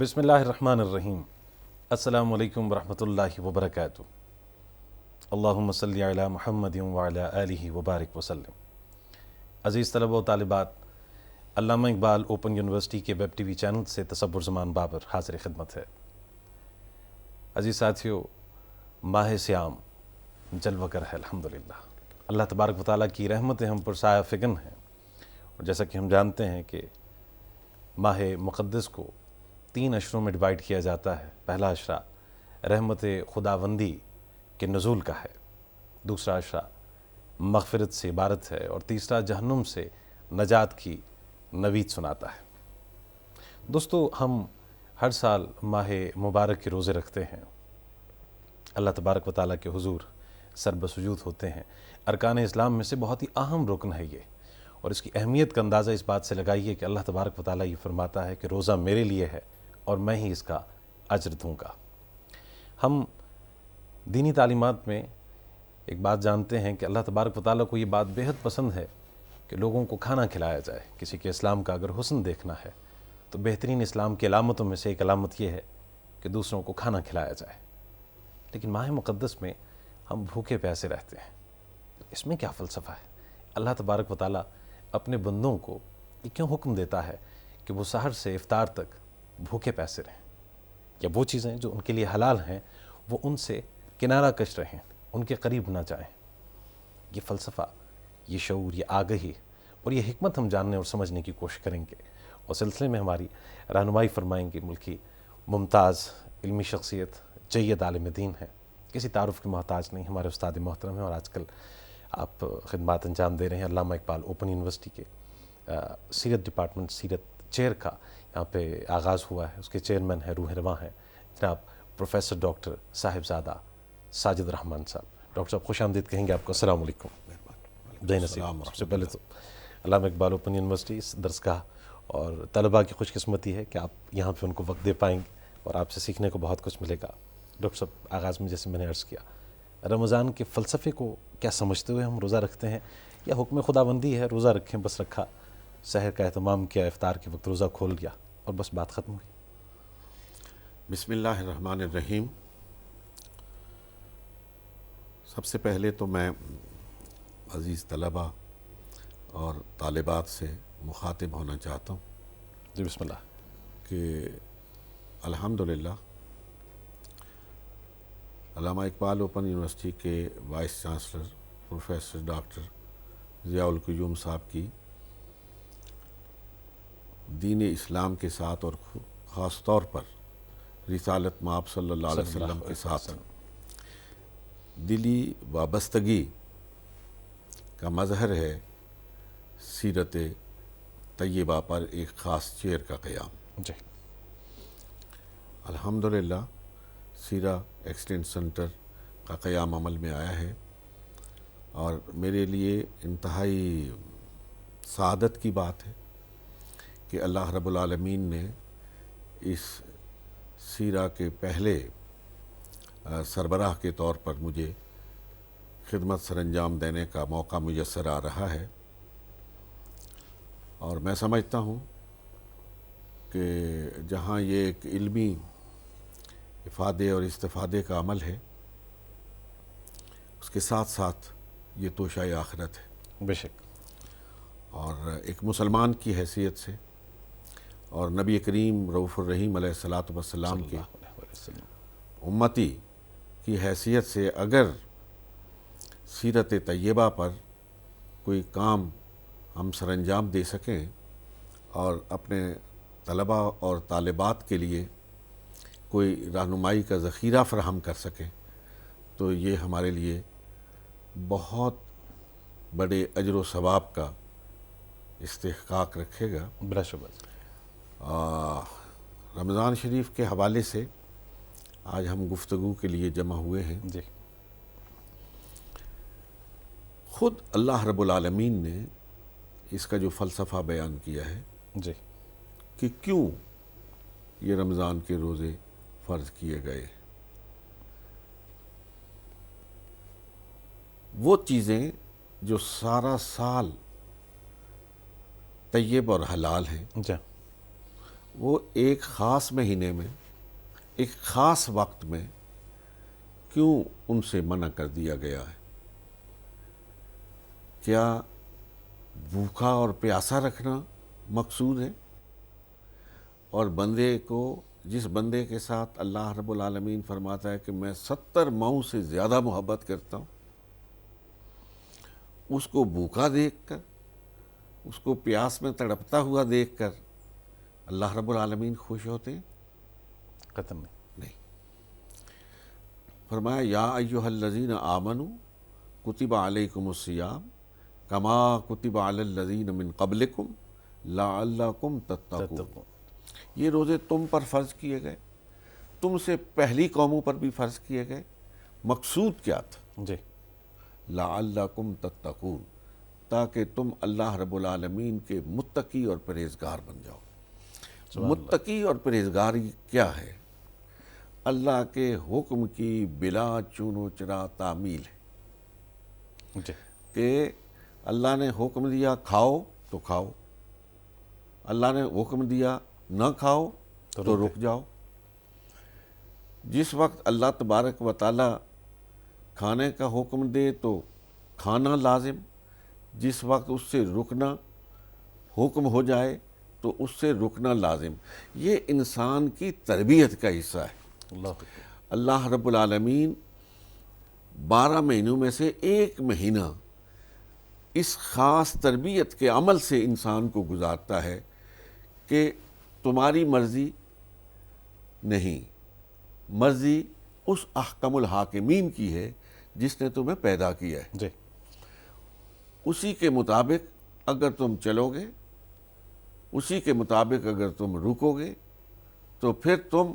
بسم اللہ الرحمن الرحیم۔ السلام علیکم ورحمۃ اللہ وبرکاتہ۔ اللہم صلی علی محمد وعلی آلہ وبارک وسلم۔ عزیز طلبہ و طالبات، علامہ اقبال اوپن یونیورسٹی کے ویب ٹی وی چینل سے تصور زمان بابر حاضر خدمت ہے۔ عزیز ساتھیو، ماہ سیام جلوہ گر ہے الحمدللہ۔ اللہ تبارک و تعالیٰ کی رحمتیں ہم پر سایہ فگن ہیں، اور جیسا کہ ہم جانتے ہیں کہ ماہ مقدس کو 3 اشروں میں ڈیوائیڈ کیا جاتا ہے۔ پہلا اشرہ رحمت خداوندی کے نزول کا ہے، دوسرا اشرہ مغفرت سے عبارت ہے، اور تیسرا جہنم سے نجات کی نوید سناتا ہے۔ دوستو، ہم ہر سال ماہ مبارک کے روزے رکھتے ہیں، اللہ تبارک و تعالیٰ کے حضور سر بسجود ہوتے ہیں۔ ارکان اسلام میں سے بہت ہی اہم رکن ہے یہ، اور اس کی اہمیت کا اندازہ اس بات سے لگائیے کہ اللہ تبارک و تعالیٰ یہ فرماتا ہے کہ روزہ میرے لیے ہے اور میں ہی اس کا اجر دوں گا۔ ہم دینی تعلیمات میں ایک بات جانتے ہیں کہ اللہ تبارک و تعالیٰ کو یہ بات بہت پسند ہے کہ لوگوں کو کھانا کھلایا جائے۔ کسی کے اسلام کا اگر حسن دیکھنا ہے تو بہترین اسلام کی علامتوں میں سے ایک علامت یہ ہے کہ دوسروں کو کھانا کھلایا جائے۔ لیکن ماہ مقدس میں ہم بھوکے پیاسے رہتے ہیں، اس میں کیا فلسفہ ہے؟ اللہ تبارک و تعالیٰ اپنے بندوں کو یہ کیوں حکم دیتا ہے کہ وہ سحر سے افطار تک بھوکے پیاسے رہیں، یا وہ چیزیں جو ان کے لیے حلال ہیں وہ ان سے کنارہ کش رہیں، ان کے قریب نہ جائیں؟ یہ فلسفہ، یہ شعور، یہ آگہی اور یہ حکمت ہم جاننے اور سمجھنے کی کوشش کریں گے، اور سلسلے میں ہماری رہنمائی فرمائیں گے ملکی ممتاز علمی شخصیت، جید عالم دین ہے، کسی تعارف کے محتاج نہیں، ہمارے استاد محترم ہیں، اور آج کل آپ خدمات انجام دے رہے ہیں علامہ اقبال اوپن یونیورسٹی کے سیرت ڈپارٹمنٹ، سیرت چیئر کا یہاں پہ آغاز ہوا ہے۔ اس کے چیئرمین ہیں، روح رواں ہیں جناب پروفیسر ڈاکٹر صاحبزادہ ساجد رحمان صاحب۔ ڈاکٹر صاحب خوش آمدید کہیں گے آپ کو۔ السلام علیکم۔ بے نصیب، سب سے پہلے تو علامہ اقبال اوپن یونیورسٹی اس درسگاہ اور طلباء کی خوش قسمتی ہے کہ آپ یہاں پہ ان کو وقت دے پائیں گے اور آپ سے سیکھنے کو بہت کچھ ملے گا۔ ڈاکٹر صاحب، آغاز میں جیسے میں نے عرض کیا، رمضان کے فلسفے کو کیا سمجھتے ہوئے ہم روزہ رکھتے ہیں، یا حکم خداوندی ہے روزہ رکھیں، بس رکھا، سحر کا اہتمام کیا، افطار کے وقت روزہ کھول گیا اور بس بات ختم ہوئی؟ بسم اللہ الرحمن الرحیم۔ سب سے پہلے تو میں عزیز طلباء اور طالبات سے مخاطب ہونا چاہتا ہوں جی بسم اللہ۔ کہ الحمدللہ علامہ اقبال اوپن یونیورسٹی کے vice chancellor professor doctor Zia ul-Qayyum sahib کی دین اسلام کے ساتھ اور خاص طور پر رسالت مآب صلی اللہ علیہ وسلم کے ساتھ دلی وابستگی کا مظہر ہے سیرت طیبہ پر ایک خاص چیئر کا قیام۔ جی الحمدللہ سیرہ ایکسیلنس سینٹر کا قیام عمل میں آیا ہے، اور میرے لیے انتہائی سعادت کی بات ہے کہ اللہ رب العالمین نے اس سیرہ کے پہلے سربراہ کے طور پر مجھے خدمت سر انجام دینے کا موقع میسر آ رہا ہے، اور میں سمجھتا ہوں کہ جہاں یہ ایک علمی افادے اور استفادے کا عمل ہے، اس کے ساتھ ساتھ یہ توشہ آخرت ہے۔ بے شک۔ اور ایک مسلمان کی حیثیت سے اور نبی کریم رؤوف الرحیم علیہ الصلاۃ والسلام کے امتی کی حیثیت سے اگر سیرت طیبہ پر کوئی کام ہم سر انجام دے سکیں اور اپنے طلباء اور طالبات کے لیے کوئی رہنمائی کا ذخیرہ فراہم کر سکیں تو یہ ہمارے لیے بہت بڑے اجر و ثواب کا استحقاق رکھے گا۔ بلا شبہ۔ رمضان شریف کے حوالے سے آج ہم گفتگو کے لیے جمع ہوئے ہیں۔ جی خود اللہ رب العالمین نے اس کا جو فلسفہ بیان کیا ہے جی کہ کیوں یہ رمضان کے روزے فرض کیے گئے، وہ چیزیں جو سارا سال طیب اور حلال ہیں جی وہ ایک خاص مہینے میں ایک خاص وقت میں کیوں ان سے منع کر دیا گیا ہے؟ کیا بھوکا اور پیاسا رکھنا مقصود ہے؟ اور بندے کو، جس بندے کے ساتھ اللہ رب العالمین فرماتا ہے کہ میں 70 ماؤں سے زیادہ محبت کرتا ہوں، اس کو بھوکا دیکھ کر، اس کو پیاس میں تڑپتا ہوا دیکھ کر اللہ رب العالمین خوش ہوتے ہیں؟ قطعاً نہیں۔ فرمایا یا ایھا الذین آمنوا کتب علیکم الصیام کما کتب علی الذین من قبلکم لعلکم تتقون۔ نہیں، یہ روزے تم پر فرض کیے گئے، تم سے پہلی قوموں پر بھی فرض کیے گئے۔ مقصود کیا تھا؟ جی لعلکم تتقون، تاکہ تم اللہ رب العالمین کے متقی اور پرہیزگار بن جاؤ۔ متقی اور پرہیزگاری کیا ہے؟ اللہ کے حکم کی بلا چون و چرا تعمیل ہے جی کہ اللہ نے حکم دیا کھاؤ تو کھاؤ، اللہ نے حکم دیا نہ کھاؤ تو رک جاؤ۔ جس وقت اللہ تبارک و تعالی کھانے کا حکم دے تو کھانا لازم، جس وقت اس سے رکنا حکم ہو جائے تو اس سے رکنا لازم۔ یہ انسان کی تربیت کا حصہ ہے۔ اللہ اکبر۔ اللہ رب العالمین 12 مہینوں میں سے ایک مہینہ اس خاص تربیت کے عمل سے انسان کو گزارتا ہے کہ تمہاری مرضی نہیں، مرضی اس احکم الحاکمین کی ہے جس نے تمہیں پیدا کیا ہے۔ جی اسی کے مطابق اگر تم چلو گے، اسی کے مطابق اگر تم رکو گے تو پھر تم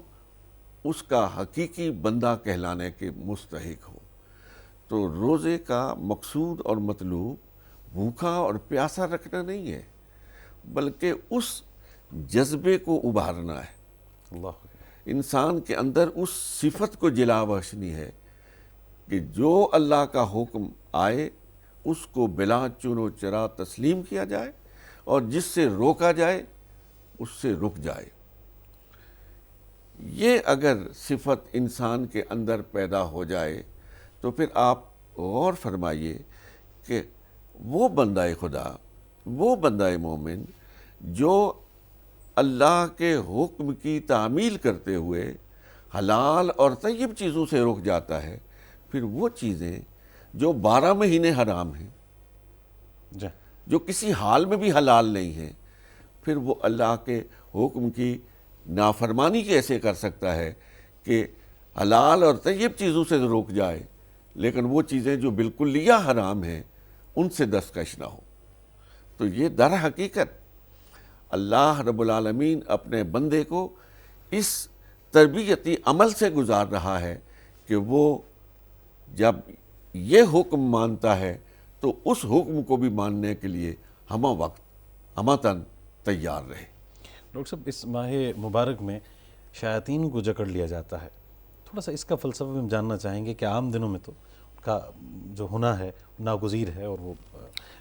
اس کا حقیقی بندہ کہلانے کے مستحق ہو۔ تو روزے کا مقصود اور مطلوب بھوکا اور پیاسا رکھنا نہیں ہے، بلکہ اس جذبے کو ابھارنا ہے، اللہ اکبر۔ انسان کے اندر اس صفت کو جلا بخشنی ہے کہ جو اللہ کا حکم آئے اس کو بلا چون و چرا تسلیم کیا جائے، اور جس سے روکا جائے اس سے رک جائے۔ یہ اگر صفت انسان کے اندر پیدا ہو جائے تو پھر آپ غور فرمائیے کہ وہ بندہ خدا، وہ بندہ مومن جو اللہ کے حکم کی تعمیل کرتے ہوئے حلال اور طیب چیزوں سے رک جاتا ہے، پھر وہ چیزیں جو 12 مہینے حرام ہیں، جی جو کسی حال میں بھی حلال نہیں ہیں، پھر وہ اللہ کے حکم کی نافرمانی کیسے کر سکتا ہے کہ حلال اور طیب چیزوں سے روک جائے لیکن وہ چیزیں جو بالکلیہ حرام ہیں ان سے دستکش نہ ہو۔ تو یہ در حقیقت اللہ رب العالمین اپنے بندے کو اس تربیتی عمل سے گزار رہا ہے کہ وہ جب یہ حکم مانتا ہے تو اس حکم کو بھی ماننے کے لیے ہمہ وقت ہمہ تن تیار رہے۔ ڈاکٹر صاحب، اس ماہ مبارک میں شیاطین کو جکڑ لیا جاتا ہے، تھوڑا سا اس کا فلسفہ بھی ہم جاننا چاہیں گے کہ عام دنوں میں تو ان کا جو ہونا ہے ناگزیر ہے اور وہ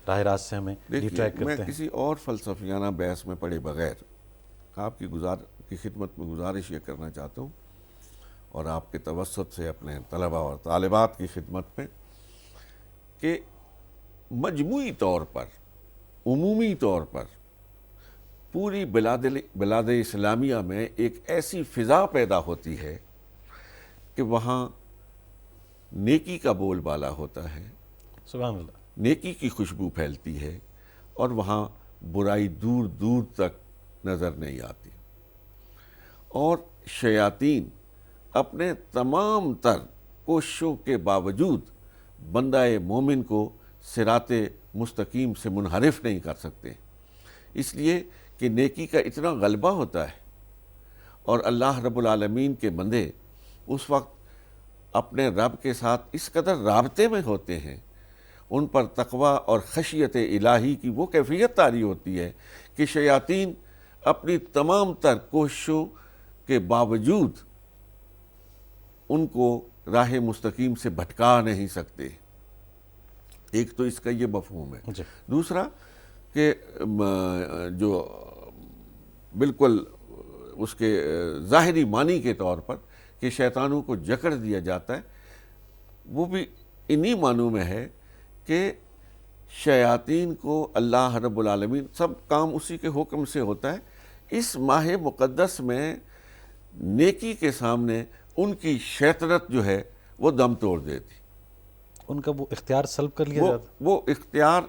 راہ راست سے ہمیں ڈیٹریکٹ میں کرتے ہیں۔ کسی اور فلسفیانہ بحث میں پڑے بغیر آپ کی خدمت میں گزارش یہ کرنا چاہتا ہوں، اور آپ کے توسط سے اپنے طلباء اور طالبات کی خدمت میں، کہ مجموعی طور پر، عمومی طور پر پوری بلاد اسلامیہ میں ایک ایسی فضا پیدا ہوتی ہے کہ وہاں نیکی کا بول بالا ہوتا ہے، سبحان اللہ۔ نیکی کی خوشبو پھیلتی ہے، اور وہاں برائی دور دور تک نظر نہیں آتی، اور شیاطین اپنے تمام تر کوششوں کے باوجود بندہ مومن کو صراط مستقیم سے منحرف نہیں کر سکتے، اس لیے کہ نیکی کا اتنا غلبہ ہوتا ہے، اور اللہ رب العالمین کے بندے اس وقت اپنے رب کے ساتھ اس قدر رابطے میں ہوتے ہیں، ان پر تقوی اور خشیت الہی کی وہ کیفیت طاری ہوتی ہے کہ شیاطین اپنی تمام تر کوششوں کے باوجود ان کو راہ مستقیم سے بھٹکا نہیں سکتے۔ ایک تو اس کا یہ مفہوم ہے۔ جی دوسرا کہ جو بالکل اس کے ظاہری معنی کے طور پر کہ شیطانوں کو جکڑ دیا جاتا ہے، وہ بھی انہی معنوں میں ہے کہ شیاطین کو اللہ رب العالمین، سب کام اسی کے حکم سے ہوتا ہے، اس ماہ مقدس میں نیکی کے سامنے ان کی شیطنت جو ہے وہ دم توڑ دیتی، ان کا وہ اختیار سلب کر لیا جاتا ہے۔ وہ اختیار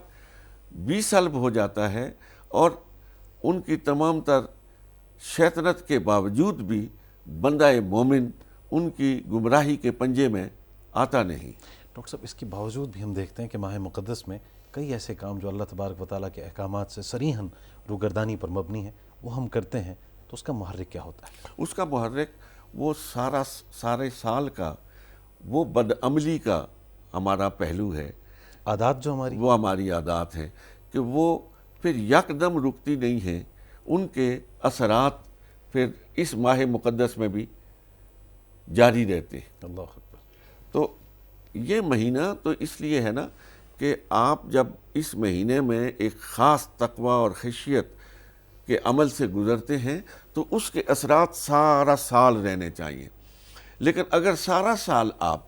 بھی سلب ہو جاتا ہے، اور ان کی تمام تر شیطنت کے باوجود بھی بندہ مومن ان کی گمراہی کے پنجے میں آتا نہیں۔ ڈاکٹر صاحب، اس کے باوجود بھی ہم دیکھتے ہیں کہ ماہ مقدس میں کئی ایسے کام جو اللہ تبارک و تعالیٰ کے احکامات سے صریحاً روگردانی پر مبنی ہیں وہ ہم کرتے ہیں، تو اس کا محرک کیا ہوتا ہے؟ اس کا محرک وہ سارے سال کا وہ بدعملی کا ہمارا پہلو ہے، عادات جو ہماری وہ ہماری عادات ہیں کہ وہ پھر یکدم رکتی نہیں ہیں، ان کے اثرات پھر اس ماہ مقدس میں بھی جاری رہتے ہیں۔ اللہ اکبر۔ تو یہ مہینہ تو اس لیے ہے نا کہ آپ جب اس مہینے میں ایک خاص تقوی اور خشیت کے عمل سے گزرتے ہیں تو اس کے اثرات سارا سال رہنے چاہیے، لیکن اگر سارا سال آپ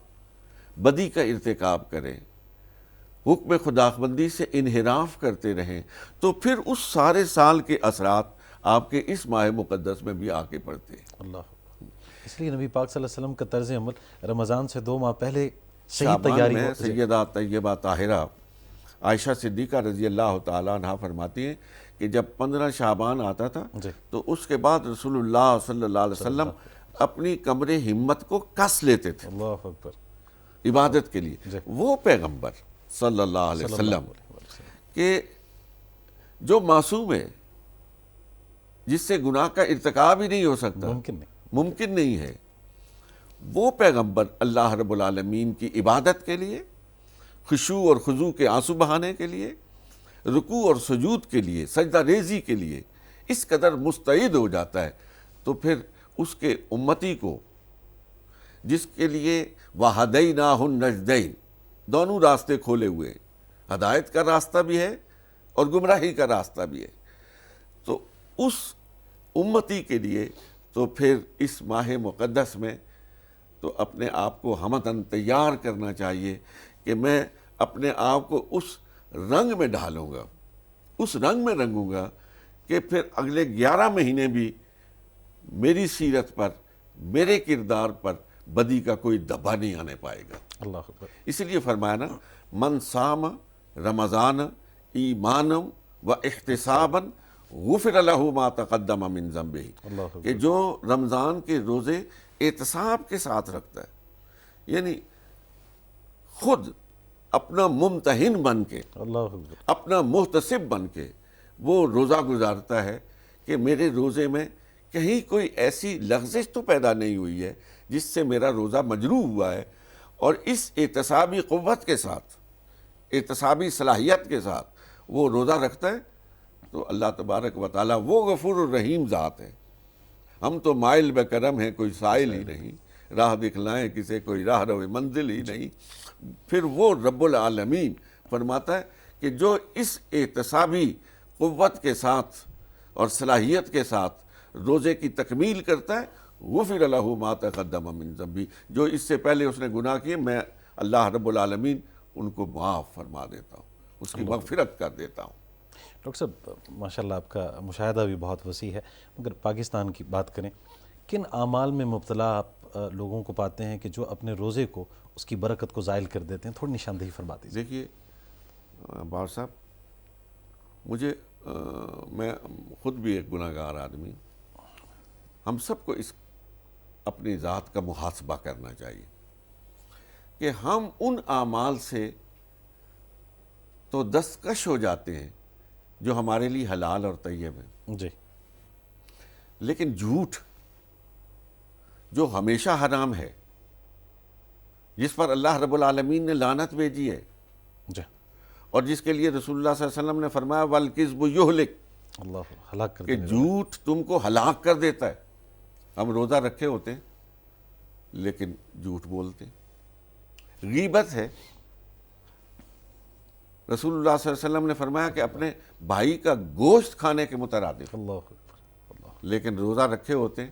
بدی کا ارتکاب کریں، حکم خداوندی سے انحراف کرتے رہیں، تو پھر اس سارے سال کے اثرات آپ کے اس ماہ مقدس میں بھی آ کے پڑتے ہیں۔ اللہ اکبر۔ اس لیے نبی پاک صلی اللہ علیہ وسلم کا طرز عمل رمضان سے 2 ماہ پہلے صحیح شعبان تیاری میں ہو۔ سیدہ طیبہ طاہرہ عائشہ صدیقہ رضی اللہ تعالیٰ عنہ فرماتی ہیں کہ جب 15 شعبان آتا تھا جی۔ تو اس کے بعد رسول اللہ صلی اللہ علیہ وسلم اپنی کمر ہمت کو کس لیتے تھے اللہ اکبر۔ عبادت کے لیے۔ جی۔ وہ پیغمبر صلی اللہ علیہ صلی وسلم اللہ علیہ وسلم۔ کہ جو معصوم ہے، جس سے گناہ کا ارتکاب ہی نہیں ہو سکتا، ممکن نہیں ہے، وہ پیغمبر اللہ رب العالمین کی عبادت کے لیے، خشوع اور خضوع کے آنسو بہانے کے لیے، رکوع اور سجود کے لیے، سجدہ ریزی کے لیے اس قدر مستعد ہو جاتا ہے، تو پھر اس کے امتی کو، جس کے لیے وَہَدَيْنَاهُ النَّجْدَيْنِ، دونوں راستے کھولے ہوئے، ہدایت کا راستہ بھی ہے اور گمراہی کا راستہ بھی ہے، تو اس امتی کے لیے تو پھر اس ماہ مقدس میں تو اپنے آپ کو ہمتاً تیار کرنا چاہیے کہ میں اپنے آپ کو اس رنگ میں ڈھالوں گا، اس رنگ میں رنگوں گا کہ پھر اگلے 11 مہینے بھی میری سیرت پر، میرے کردار پر بدی کا کوئی دبا نہیں آنے پائے گا۔ اللہ اکبر۔ اسی لیے فرمایا نا، من صام رمضان ایمانا و احتسابا غفر لہ ما تقدم من ذنبہ، اللہ اکبر۔ کہ جو رمضان کے روزے احتساب کے ساتھ رکھتا ہے، یعنی خود اپنا ممتحن بن کے، اللہ اکبر۔ اپنا محتسب بن کے وہ روزہ گزارتا ہے کہ میرے روزے میں کہیں کوئی ایسی لغزش تو پیدا نہیں ہوئی ہے جس سے میرا روزہ مجروح ہوا ہے، اور اس احتسابی قوت کے ساتھ، احتسابی صلاحیت کے ساتھ وہ روزہ رکھتا ہے، تو اللہ تبارک و تعالیٰ وہ غفور الرحیم ذات ہے۔ ہم تو مائل بکرم ہیں، کوئی سائل ہی نہیں، راہ دکھلائیں کسے کوئی راہ رو منزل ہی نہیں۔ پھر وہ رب العالمین فرماتا ہے کہ جو اس احتسابی قوت کے ساتھ اور صلاحیت کے ساتھ روزے کی تکمیل کرتا ہے، غفر لہ ما تقدم من ذنبہ، جو اس سے پہلے اس نے گناہ کیے میں اللہ رب العالمین ان کو معاف فرما دیتا ہوں، اس کی مغفرت کر دیتا ہوں۔ ڈاکٹر صاحب، ماشاءاللہ آپ کا مشاہدہ بھی بہت وسیع ہے، مگر پاکستان کی بات کریں، کن اعمال میں مبتلا آپ لوگوں کو پاتے ہیں کہ جو اپنے روزے کو، اس کی برکت کو زائل کر دیتے ہیں؟ تھوڑی نشاندہی فرما دیجیے۔ دیکھیے باور صاحب، مجھے میں خود بھی ایک گناہ گار آدمی، ہم سب کو اس اپنی ذات کا محاسبہ کرنا چاہیے کہ ہم ان اعمال سے تو دستکش ہو جاتے ہیں جو ہمارے لیے حلال اور طیب ہیں، جی۔ لیکن جھوٹ جو ہمیشہ حرام ہے، جس پر اللہ رب العالمین نے لعنت بھیجی ہے، جی۔ اور جس کے لیے رسول اللہ صلی اللہ علیہ وسلم نے فرمایا وَالْكِذْبُ يُهْلِكُ، اللہ ہلاک کر کہ دینے جھوٹ تم کو ہلاک کر دیتا ہے۔ ہم روزہ رکھے ہوتے ہیں لیکن جھوٹ بولتے ہیں۔ غیبت ہے، رسول اللہ صلی اللہ علیہ وسلم نے فرمایا کہ اپنے بھائی کا گوشت کھانے کے مترادف، اللہ اکبر، اللہ لیکن روزہ رکھے ہوتے ہیں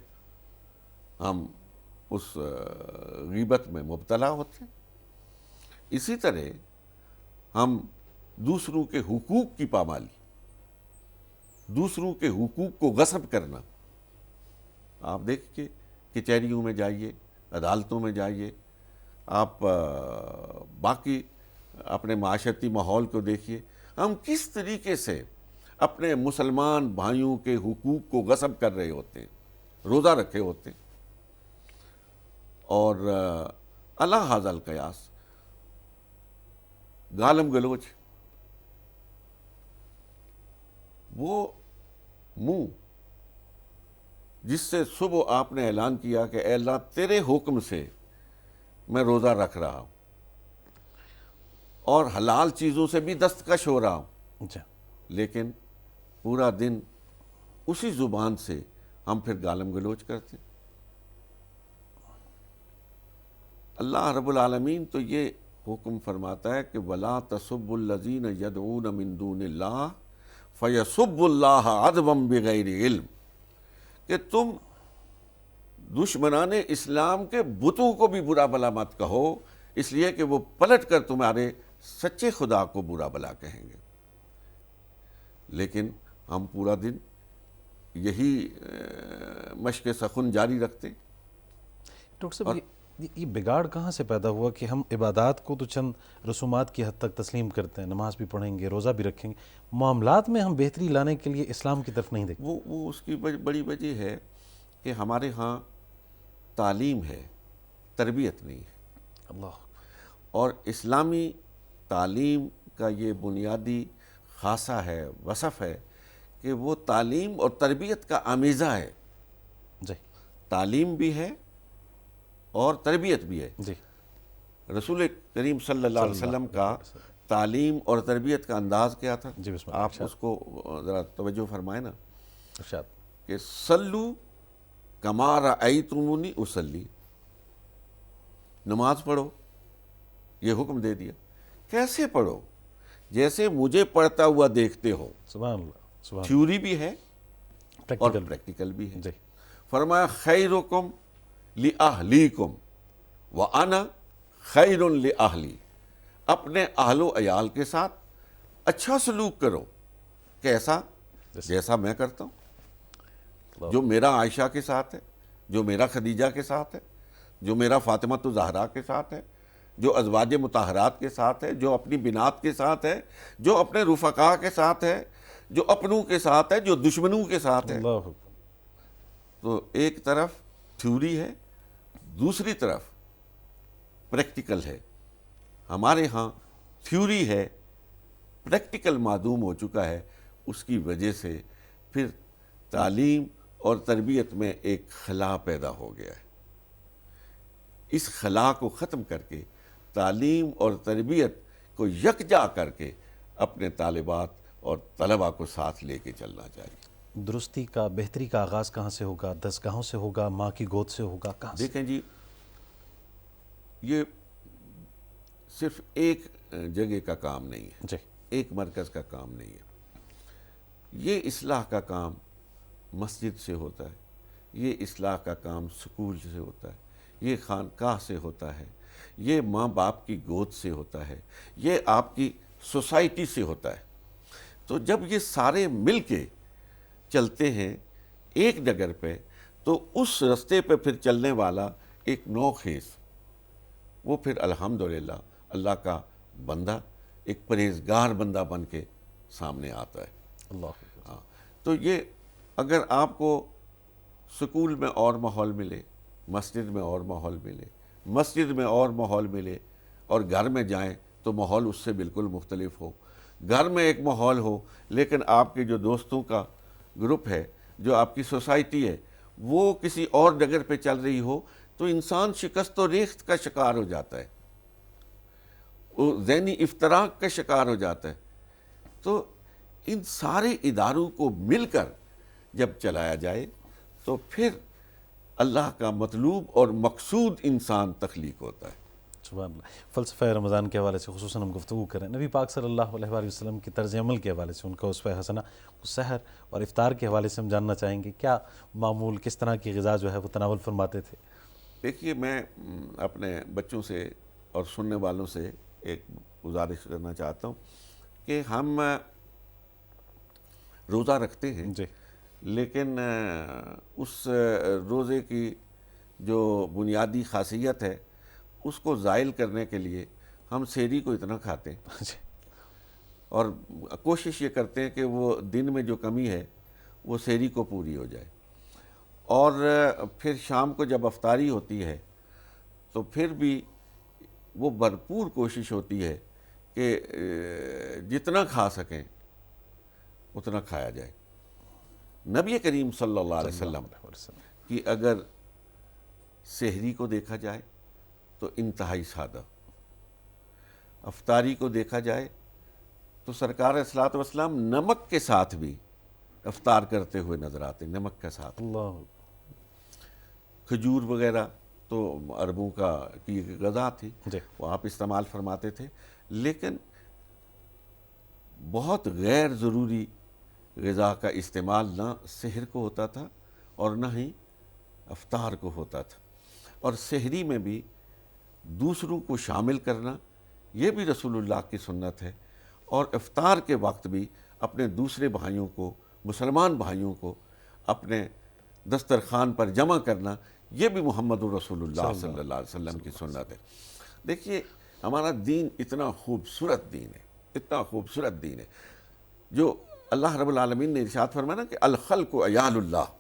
ہم اس غیبت میں مبتلا ہوتے ہیں۔ اسی طرح ہم دوسروں کے حقوق کی پامالی، دوسروں کے حقوق کو غصب کرنا، آپ دیکھیے کچہریوں میں جائیے، عدالتوں میں جائیے، آپ باقی اپنے معاشرتی ماحول کو دیکھیے، ہم کس طریقے سے اپنے مسلمان بھائیوں کے حقوق کو غصب کر رہے ہوتے ہیں، روزہ رکھے ہوتے ہیں۔ اور علی ھذا القیاس گالم گلوچ، وہ منہ جس سے صبح آپ نے اعلان کیا کہ اے اللہ تیرے حکم سے میں روزہ رکھ رہا ہوں اور حلال چیزوں سے بھی دستکش ہو رہا ہوں، اچھا، لیکن پورا دن اسی زبان سے ہم پھر گالم گلوچ کرتے ہیں۔ اللہ رب العالمین تو یہ حکم فرماتا ہے کہ وَلَا تَسُبُّوا الَّذِينَ يَدْعُونَ مِن دُونِ اللَّهِ فَيَسُبُّوا اللَّهَ عَدْوًا بِغَيْرِ علم، کہ تم دشمنان اسلام کے بتوں کو بھی برا بلا مت کہو، اس لیے کہ وہ پلٹ کر تمہارے سچے خدا کو برا بلا کہیں گے۔ لیکن ہم پورا دن یہی مشق سخن جاری رکھتے ہیں۔ ڈاکٹر صاحب یہ بگاڑ کہاں سے پیدا ہوا کہ ہم عبادات کو تو چند رسومات کی حد تک تسلیم کرتے ہیں، نماز بھی پڑھیں گے، روزہ بھی رکھیں گے، معاملات میں ہم بہتری لانے کے لیے اسلام کی طرف نہیں دیکھتے؟ وہ اس کی بڑی وجہ ہے کہ ہمارے ہاں تعلیم ہے، تربیت نہیں ہے۔ اللہ، اور اسلامی تعلیم کا یہ بنیادی خاصہ ہے، وصف ہے کہ وہ تعلیم اور تربیت کا آمیزہ ہے۔ جی تعلیم بھی ہے اور تربیت بھی ہے۔ جی، رسول کریم صلی اللہ علیہ وسلم کا تعلیم اور تربیت کا انداز کیا تھا؟ جی بسم اللہ، آپ اس کو ذرا توجہ فرمائیں نا، ارشاد۔ کہ صلو کما رأیتمونی اصلی، نماز پڑھو، یہ حکم دے دیا۔ کیسے پڑھو؟ جیسے مجھے پڑھتا ہوا دیکھتے ہو۔ سبحان اللہ، سبحان تھیوری بھی ہے اللہ، اور پریکٹیکل۔ پریکٹیکل بھی ہے۔ جی، فرمایا خیرکم لأہلیکم وأنا خیر لأہلی، اپنے اہل و عیال کے ساتھ اچھا سلوک کرو۔ کیسا؟ جیسا میں کرتا ہوں، جو میرا عائشہ کے ساتھ ہے، جو میرا خدیجہ کے ساتھ ہے، جو میرا فاطمہ الزہرا کے ساتھ ہے، جو ازواج مطہرات کے ساتھ ہے، جو اپنی بنات کے ساتھ ہے، جو اپنے رفقاء کے ساتھ ہے، جو اپنوں کے ساتھ ہے، جو دشمنوں کے ساتھ ہے۔ اللہ اکبر۔ تو ایک طرف تھیوری ہے، دوسری طرف پریکٹیکل ہے۔ ہمارے ہاں تھیوری ہے، پریکٹیکل معدوم ہو چکا ہے۔ اس کی وجہ سے پھر تعلیم اور تربیت میں ایک خلا پیدا ہو گیا ہے۔ اس خلا کو ختم کر کے تعلیم اور تربیت کو یکجا کر کے اپنے طالبات اور طلباء کو ساتھ لے کے چلنا چاہیے۔ درستی کا، بہتری کا آغاز کہاں سے ہوگا؟ دستگاہوں سے ہوگا؟ ماں کی گود سے ہوگا؟ کہاں سے؟ دیکھیں جی، یہ صرف ایک جگہ کا کام نہیں ہے، جی، ایک مرکز کا کام نہیں ہے۔ یہ اصلاح کا کام مسجد سے ہوتا ہے، یہ اصلاح کا کام سکول سے ہوتا ہے، یہ خانقاہ سے ہوتا ہے، یہ ماں باپ کی گود سے ہوتا ہے، یہ آپ کی سوسائٹی سے ہوتا ہے۔ تو جب یہ سارے مل کے چلتے ہیں ایک ڈگر پہ، تو اس رستے پہ پھر چلنے والا ایک نو خیز، وہ پھر الحمدللہ اللہ کا بندہ، ایک پرہیزگار بندہ بن کے سامنے آتا ہے۔ اللہ، ہاں، تو یہ اگر آپ کو سکول میں اور ماحول ملے، مسجد میں اور ماحول ملے، مسجد میں اور ماحول ملے، اور گھر میں جائیں تو ماحول اس سے بالکل مختلف ہو۔ گھر میں ایک ماحول ہو، لیکن آپ کے جو دوستوں کا گروپ ہے، جو آپ کی سوسائٹی ہے، وہ کسی اور ڈگر پہ چل رہی ہو، تو انسان شکست و ریخت کا شکار ہو جاتا ہے، وہ ذہنی افتراق کا شکار ہو جاتا ہے۔ تو ان سارے اداروں کو مل کر جب چلایا جائے تو پھر اللہ کا مطلوب اور مقصود انسان تخلیق ہوتا ہے۔ سبحان اللہ. فلسفہ رمضان کے حوالے سے خصوصاً ہم گفتگو کریں. نبی پاک صلی اللہ علیہ وآلہ وسلم کی طرز عمل کے حوالے سے، ان کا اسوہ حسنہ، سحر اور افطار کے حوالے سے ہم جاننا چاہیں گے کیا معمول، کس طرح کی غذا جو ہے وہ تناول فرماتے تھے؟ دیکھیے، میں اپنے بچوں سے اور سننے والوں سے ایک گزارش کرنا چاہتا ہوں کہ ہم روزہ رکھتے ہیں، جی لیکن اس روزے کی جو بنیادی خاصیت ہے اس کو زائل کرنے کے لیے ہم سحری کو اتنا کھاتے ہیں جی اور کوشش یہ کرتے ہیں کہ وہ دن میں جو کمی ہے وہ سحری کو پوری ہو جائے، اور پھر شام کو جب افطاری ہوتی ہے تو پھر بھی وہ بھرپور کوشش ہوتی ہے کہ جتنا کھا سکیں اتنا کھایا جائے. نبی کریم صلی اللہ علیہ وسلم کی اگر سحری کو دیکھا جائے تو انتہائی سادہ، افطاری کو دیکھا جائے تو سرکار علیہ الصلوۃ والسلام نمک کے ساتھ بھی افطار کرتے ہوئے نظر آتے، نمک کے ساتھ. اللہ. کھجور وغیرہ تو عربوں کی غذا تھی، جی وہ آپ استعمال فرماتے تھے، لیکن بہت غیر ضروری غذا کا استعمال نہ سحر کو ہوتا تھا اور نہ ہی افطار کو ہوتا تھا. اور سحری میں بھی دوسروں کو شامل کرنا یہ بھی رسول اللہ کی سنت ہے، اور افطار کے وقت بھی اپنے دوسرے بھائیوں کو، مسلمان بھائیوں کو اپنے دسترخوان پر جمع کرنا یہ بھی محمد رسول اللہ صلی اللہ علیہ وسلم کی سنت ہے. دیکھیے، ہمارا دین اتنا خوبصورت دین ہے، اتنا خوبصورت دین ہے، جو اللہ رب العالمین نے ارشاد فرمایا نا کہ الخلق عیال اللہ،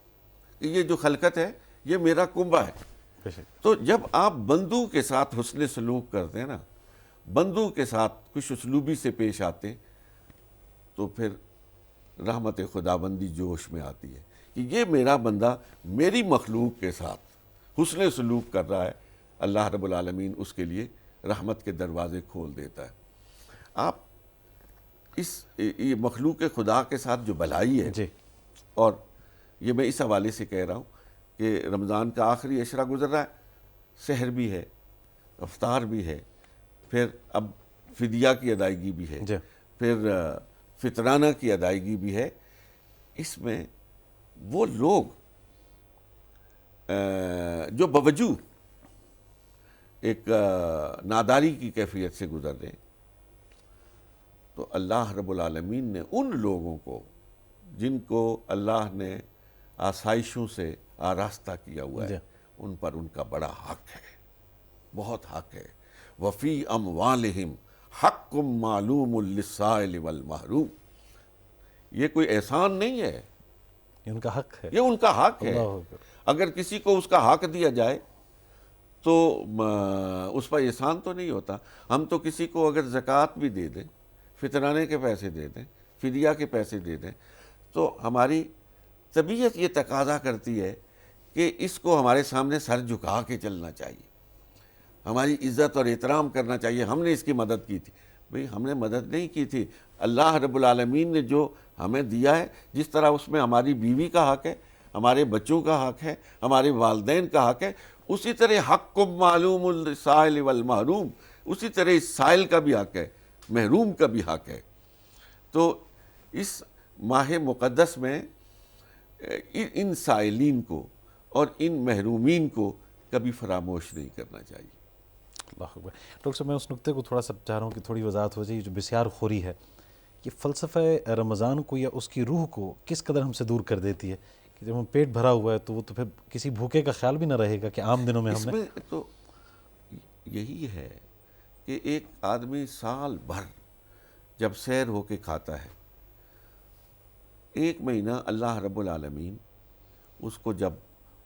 کہ یہ جو خلقت ہے یہ میرا کنبہ ہے. تو جب آپ بندوں کے ساتھ حسن سلوک کرتے ہیں نا، بندوں کے ساتھ خوش اسلوبی سے پیش آتے ہیں، تو پھر رحمت خداوندی جوش میں آتی ہے کہ یہ میرا بندہ میری مخلوق کے ساتھ حسن سلوک کر رہا ہے، اللہ رب العالمین اس کے لیے رحمت کے دروازے کھول دیتا ہے. آپ یہ مخلوق خدا کے ساتھ جو بھلائی ہے، جی اور یہ میں اس حوالے سے کہہ رہا ہوں کہ رمضان کا آخری عشرہ گزر رہا ہے، سحر بھی ہے، افطار بھی ہے، پھر اب فدیہ کی ادائیگی بھی ہے، جی پھر فطرانہ کی ادائیگی بھی ہے. اس میں وہ لوگ جو باوجود ایک ناداری کی کیفیت سے گزر رہے ہیں، تو اللہ رب العالمین نے ان لوگوں کو جن کو اللہ نے آسائشوں سے آراستہ کیا ہوا ہے، ان پر ان کا بڑا حق ہے، بہت حق ہے. وفی اموالہم حق معلوم للسائل والمحروم. یہ کوئی احسان نہیں ہے، یہ ان کا حق ہے. یہ ان کا حق ہے. اللہ اکبر. اگر کسی کو اس کا حق دیا جائے تو اس پر احسان تو نہیں ہوتا. ہم تو کسی کو اگر زکوٰۃ بھی دے دیں، فطرانے کے پیسے دے دیں، فدیہ کے پیسے دے دیں، تو ہماری طبیعت یہ تقاضا کرتی ہے کہ اس کو ہمارے سامنے سر جھکا کے چلنا چاہیے، ہماری عزت اور احترام کرنا چاہیے. ہم نے اس کی مدد کی تھی. بھئی ہم نے مدد نہیں کی تھی، اللہ رب العالمین نے جو ہمیں دیا ہے، جس طرح اس میں ہماری بیوی کا حق ہے، ہمارے بچوں کا حق ہے، ہمارے والدین کا حق ہے، اسی طرح حق معلوم للسائل والمحروم، اسی طرح اس سائل کا بھی حق ہے، محروم کا بھی حق ہے. تو اس ماہ مقدس میں ان سائلین کو اور ان محرومین کو کبھی فراموش نہیں کرنا چاہیے. اللہ اکبر. ڈاکٹر صاحب، میں اس نقطے کو تھوڑا سا چاہ رہا ہوں کہ تھوڑی وضاحت ہو جائے. جو بسیار خوری ہے، یہ فلسفہ رمضان کو یا اس کی روح کو کس قدر ہم سے دور کر دیتی ہے کہ جب ہم پیٹ بھرا ہوا ہے تو وہ تو پھر کسی بھوکے کا خیال بھی نہ رہے گا کہ عام دنوں میں اس ہم نے. میں تو یہی ہے کہ ایک آدمی سال بھر جب سیر ہو کے کھاتا ہے، ایک مہینہ اللہ رب العالمین اس کو جب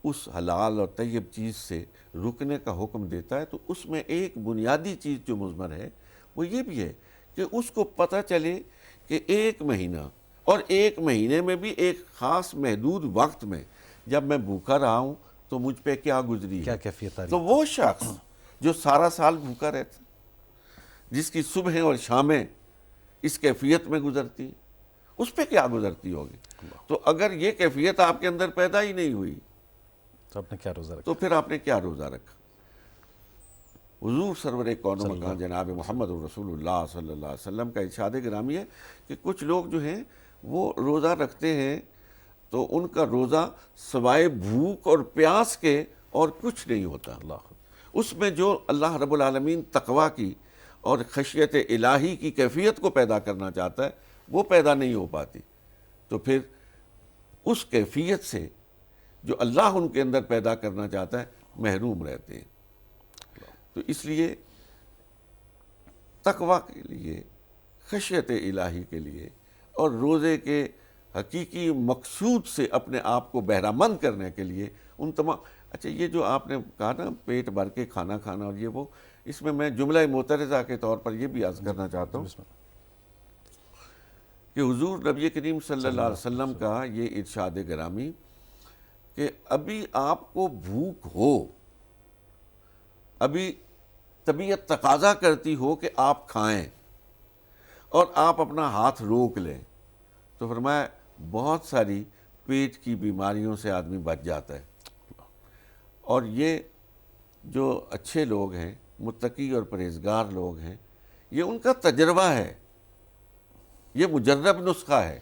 اس حلال اور طیب چیز سے رکنے کا حکم دیتا ہے، تو اس میں ایک بنیادی چیز جو مضمر ہے وہ یہ بھی ہے کہ اس کو پتہ چلے کہ ایک مہینہ، اور ایک مہینے میں بھی ایک خاص محدود وقت میں جب میں بھوکا رہا ہوں تو مجھ پہ کیا گزری کیا ہے. کیفیت آ رہی تو وہ شخص جو سارا سال بھوکا رہتا، جس کی صبحیں اور شامیں اس کیفیت میں گزرتی ہیں، اس پہ کیا گزرتی ہوگی. تو اگر یہ کیفیت آپ کے اندر پیدا ہی نہیں ہوئی تو آپ نے کیا روزہ رکھا؟ تو پھر آپ نے کیا روزہ رکھا. حضور سرور کون و مکان جناب محمد رسول اللہ صلی اللہ علیہ وسلم کا ارشاد گرامی ہے کہ کچھ لوگ جو ہیں وہ روزہ رکھتے ہیں تو ان کا روزہ سوائے بھوک اور پیاس کے اور کچھ نہیں ہوتا، اس میں جو اللہ رب العالمین تقویٰ کی اور خشیت الہی کی کیفیت کو پیدا کرنا چاہتا ہے وہ پیدا نہیں ہو پاتی، تو پھر اس کیفیت سے جو اللہ ان کے اندر پیدا کرنا چاہتا ہے محروم رہتے ہیں۔ تو اس لیے تقویٰ کے لیے، خشیت الہی کے لیے اور روزے کے حقیقی مقصود سے اپنے آپ کو بہرہ مند کرنے کے لیے ان تمام، اچھا یہ جو آپ نے کہا نا پیٹ بھر کے کھانا کھانا اور یہ وہ، اس میں جملہ معترضہ کے طور پر یہ بھی عرض کرنا چاہتا ہوں کہ حضور نبی کریم صلی اللہ علیہ وسلم کا یہ ارشاد گرامی کہ ابھی آپ کو بھوک ہو، ابھی طبیعت تقاضا کرتی ہو کہ آپ کھائیں اور آپ اپنا ہاتھ روک لیں، تو فرمایا بہت ساری پیٹ کی بیماریوں سے آدمی بچ جاتا ہے۔ اور یہ جو اچھے لوگ ہیں، متقی اور پرہیزگار لوگ ہیں، یہ ان کا تجربہ ہے، یہ مجرب نسخہ ہے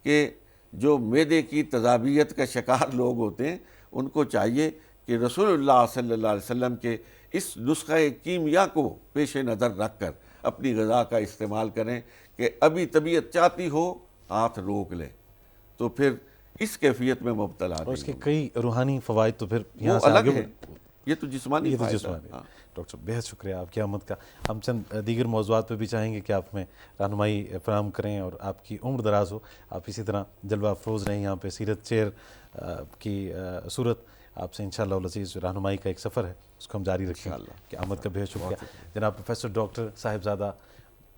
کہ جو معدے کی تذابیت کا شکار لوگ ہوتے ہیں ان کو چاہیے کہ رسول اللہ صلی اللہ علیہ وسلم کے اس نسخہ کیمیا کو پیش نظر رکھ کر اپنی غذا کا استعمال کریں کہ ابھی طبیعت چاہتی ہو ہاتھ روک لیں، تو پھر اس کیفیت میں مبتلا اور اس کے نہیں کئی روحانی فوائد تو پھر وہ یہاں سے الگ آگے ہے، یہ تو جسمانی یہ تو فائدہ جسمانی۔ ہاں۔ ڈاکٹر صاحب بہت شکریہ آپ کی آمد کا۔ ہم چند دیگر موضوعات پہ بھی چاہیں گے کہ آپ میں رہنمائی فراہم کریں اور آپ کی عمر دراز ہو، آپ اسی طرح جلوہ افروز رہیں یہاں پہ سیرت چیر کی صورت آپ سے انشاءاللہ العزیز رہنمائی کا ایک سفر ہے اس کو ہم جاری رکھیں کہ آمد کا بہت شکریہ۔ جناب پروفیسر ڈاکٹر صاحبزادہ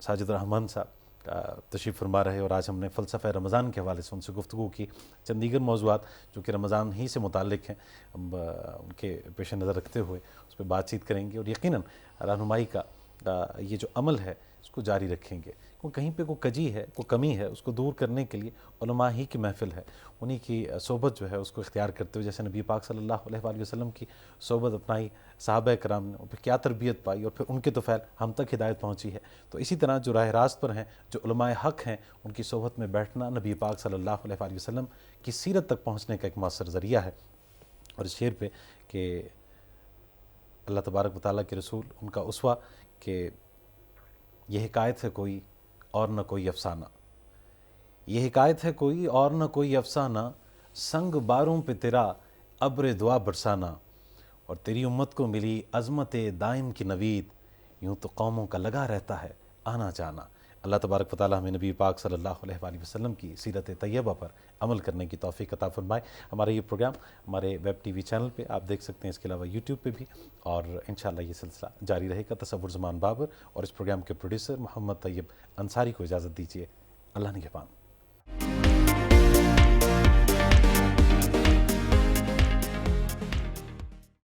ساجد رحمان صاحب تشریف فرما رہے اور آج ہم نے فلسفہ رمضان کے حوالے سے ان سے گفتگو کی، چند دیگر موضوعات جو کہ رمضان ہی سے متعلق ہیں ہم ان کے پیش نظر رکھتے ہوئے اس پہ بات چیت کریں گے اور یقیناً رہنمائی کا یہ جو عمل ہے اس کو جاری رکھیں گے، کہیں پہ کوئی کجی ہے، کوئی کمی ہے، اس کو دور کرنے کے لیے علماء ہی کی محفل ہے، انہی کی صحبت جو ہے اس کو اختیار کرتے ہوئے جیسے نبی پاک صلی اللہ علیہ وآلہ وسلم کی صحبت اپنائی صحابہ کرام نے، اور پھر کیا تربیت پائی اور پھر ان کے توفیل ہم تک ہدایت پہنچی ہے، تو اسی طرح جو راہ راست پر ہیں، جو علماء حق ہیں، ان کی صحبت میں بیٹھنا نبی پاک صلی اللہ علیہ وآلہ وسلم کی سیرت تک پہنچنے کا ایک مؤثر ذریعہ ہے۔ اور اس شعر پہ کہ اللہ تبارک و تعالیٰ کے رسول ان کا اسوہ کہ یہ حکایت ہے کوئی اور نہ کوئی افسانہ، یہ حکایت ہے کوئی اور نہ کوئی افسانہ، سنگ باروں پہ تیرا ابر دعا برسانا، اور تیری امت کو ملی عظمت دائم کی نوید، یوں تو قوموں کا لگا رہتا ہے آنا جانا۔ اللہ تبارک و تعالیٰ ہمیں نبی پاک صلی اللہ علیہ وآلہ وسلم کی سیرت طیبہ پر عمل کرنے کی توفیق عطا فرمائے۔ ہمارا یہ پروگرام ہمارے ویب ٹی وی چینل پہ آپ دیکھ سکتے ہیں، اس کے علاوہ یوٹیوب پہ بھی، اور انشاءاللہ یہ سلسلہ جاری رہے گا۔ تصور زمان بابر اور اس پروگرام کے پروڈیوسر محمد طیب انصاری کو اجازت دیجیے، اللہ نگہبان۔